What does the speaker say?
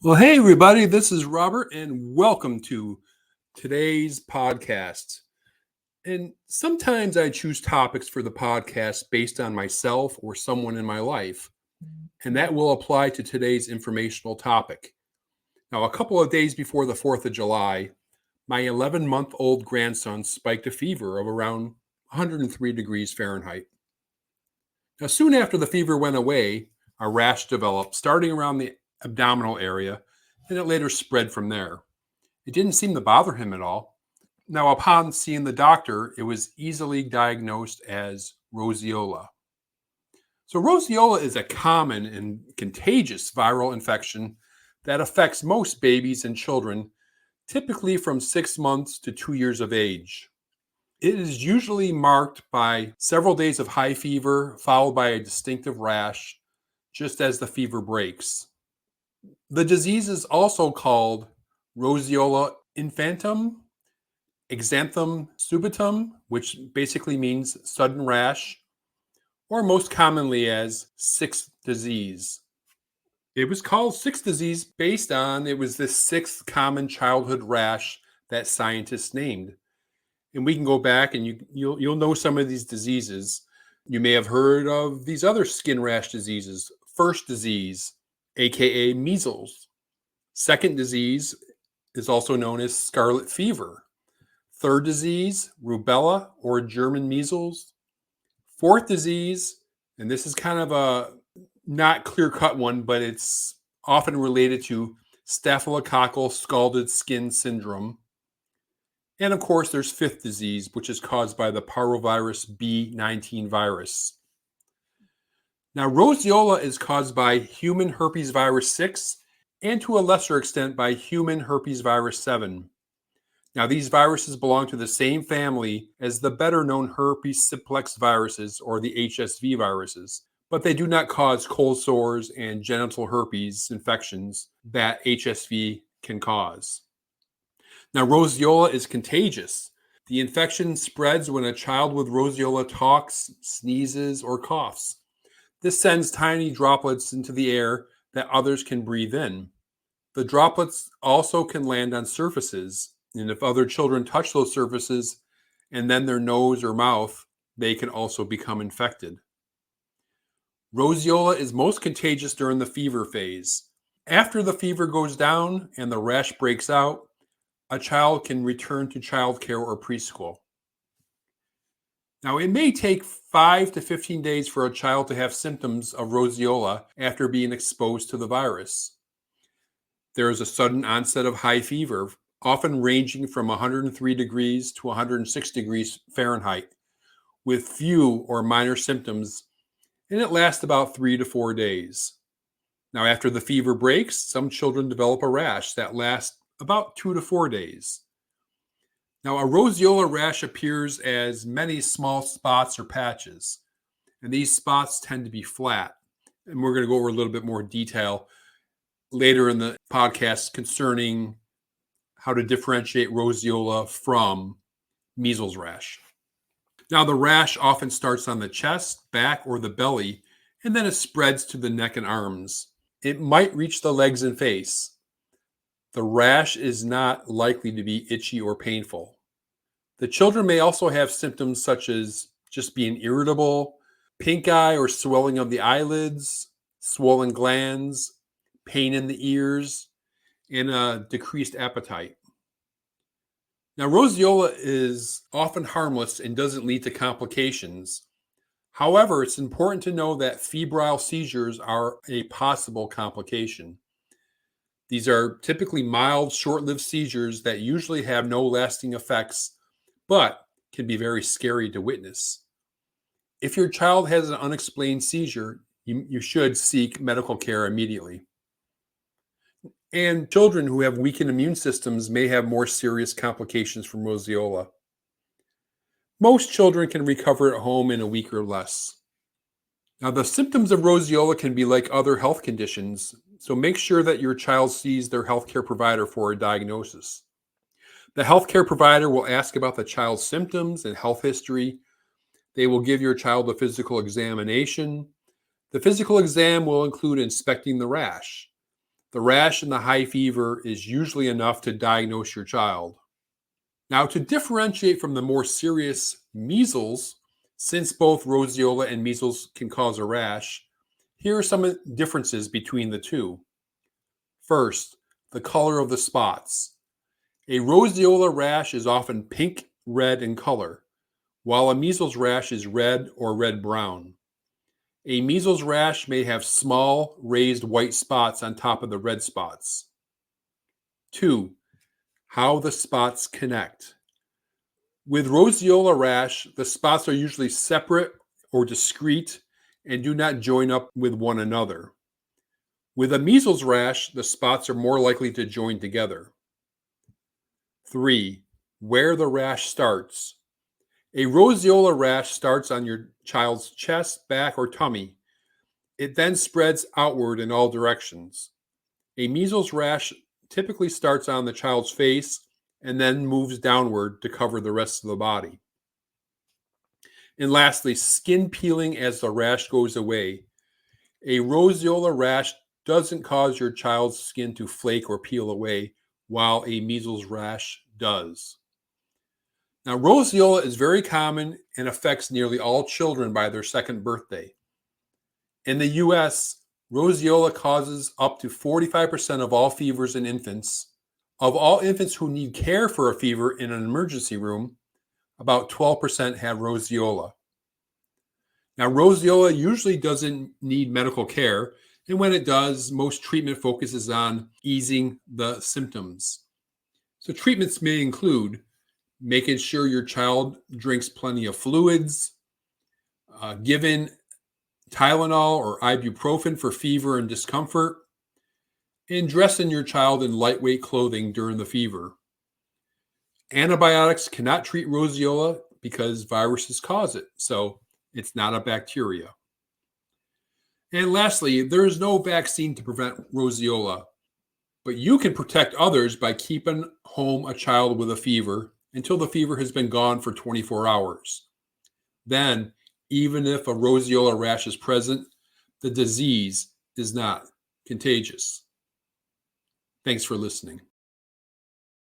Well, hey, everybody, this is Robert, and welcome to today's podcast. And sometimes I choose topics for the podcast based on myself or someone in my life, and that will apply to today's informational topic. Now, a couple of days before the 4th of July, my 11-month-old grandson spiked a fever of around 103 degrees Fahrenheit. Now, soon after the fever went away, a rash developed starting around the abdominal area, and it later spread from there. It didn't seem to bother him at all. Now, upon seeing the doctor, it was easily diagnosed as roseola. So, roseola is a common and contagious viral infection that affects most babies and children, typically from 6 months to 2 years of age. It is usually marked by several days of high fever, followed by a distinctive rash, just as the fever breaks. The disease is also called Roseola infantum, exanthum subitum, which basically means sudden rash, or most commonly as sixth disease. It was called sixth disease based on it was the sixth common childhood rash that scientists named. And we can go back and you'll know some of these diseases. You may have heard of these other skin rash diseases. First disease, aka measles. Second disease is also known as scarlet fever. Third disease, rubella or German measles. Fourth disease, and this is kind of a not clear-cut one, but it's often related to staphylococcal scalded skin syndrome. And of course, there's fifth disease, which is caused by the parvovirus B19 virus. Now, roseola is caused by human herpes virus 6 and to a lesser extent by human herpes virus 7. Now, these viruses belong to the same family as the better-known herpes simplex viruses, or the HSV viruses, but they do not cause cold sores and genital herpes infections that HSV can cause. Now, roseola is contagious. The infection spreads when a child with roseola talks, sneezes, or coughs. This sends tiny droplets into the air that others can breathe in. The droplets also can land on surfaces, and if other children touch those surfaces and then their nose or mouth, they can also become infected. Roseola is most contagious during the fever phase. After the fever goes down and the rash breaks out, a child can return to childcare or preschool. Now, it may take 5 to 15 days for a child to have symptoms of roseola after being exposed to the virus. There is a sudden onset of high fever, often ranging from 103 degrees to 106 degrees Fahrenheit, with few or minor symptoms, and it lasts about 3 to 4 days. Now, after the fever breaks, some children develop a rash that lasts about 2 to 4 days. Now, a roseola rash appears as many small spots or patches, and these spots tend to be flat. And we're going to go over a little bit more detail later in the podcast concerning how to differentiate roseola from measles rash. Now, the rash often starts on the chest, back, or the belly, and then it spreads to the neck and arms. It might reach the legs and face. The rash is not likely to be itchy or painful. The children may also have symptoms such as just being irritable, pink eye or swelling of the eyelids, swollen glands, pain in the ears, and a decreased appetite. Now, roseola is often harmless and doesn't lead to complications. However, it's important to know that febrile seizures are a possible complication. These are typically mild, short-lived seizures that usually have no lasting effects, but can be very scary to witness. If your child has an unexplained seizure, you should seek medical care immediately. And children who have weakened immune systems may have more serious complications from roseola. Most children can recover at home in a week or less. Now, the symptoms of roseola can be like other health conditions, so make sure that your child sees their healthcare provider for a diagnosis. The healthcare provider will ask about the child's symptoms and health history. They will give your child a physical examination. The physical exam will include inspecting the rash. The rash and the high fever is usually enough to diagnose your child. Now, to differentiate from the more serious measles, since both roseola and measles can cause a rash, here are some differences between the two. First, the color of the spots. A roseola rash is often pink, red in color, while a measles rash is red or red-brown. A measles rash may have small, raised white spots on top of the red spots. 2. How the spots connect. With roseola rash, the spots are usually separate or discrete and do not join up with one another. With a measles rash, the spots are more likely to join together. 3. Where the rash starts. A roseola rash starts on your child's chest, back, or tummy. It then spreads outward in all directions. A measles rash typically starts on the child's face and then moves downward to cover the rest of the body. And lastly, skin peeling as the rash goes away. A roseola rash doesn't cause your child's skin to flake or peel away, while a measles rash does. Now, roseola is very common and affects nearly all children by their second birthday. In the US, roseola causes up to 45% of all fevers in infants. Of all infants who need care for a fever in an emergency room, about 12% have roseola. Now, roseola usually doesn't need medical care, and when it does, most treatment focuses on easing the symptoms. So treatments may include making sure your child drinks plenty of fluids, giving Tylenol or ibuprofen for fever and discomfort, and dressing your child in lightweight clothing during the fever. Antibiotics cannot treat roseola because viruses cause it, so it's not a bacteria. And lastly, there is no vaccine to prevent roseola, but you can protect others by keeping home a child with a fever until the fever has been gone for 24 hours. Then, even if a roseola rash is present, the disease is not contagious. Thanks for listening.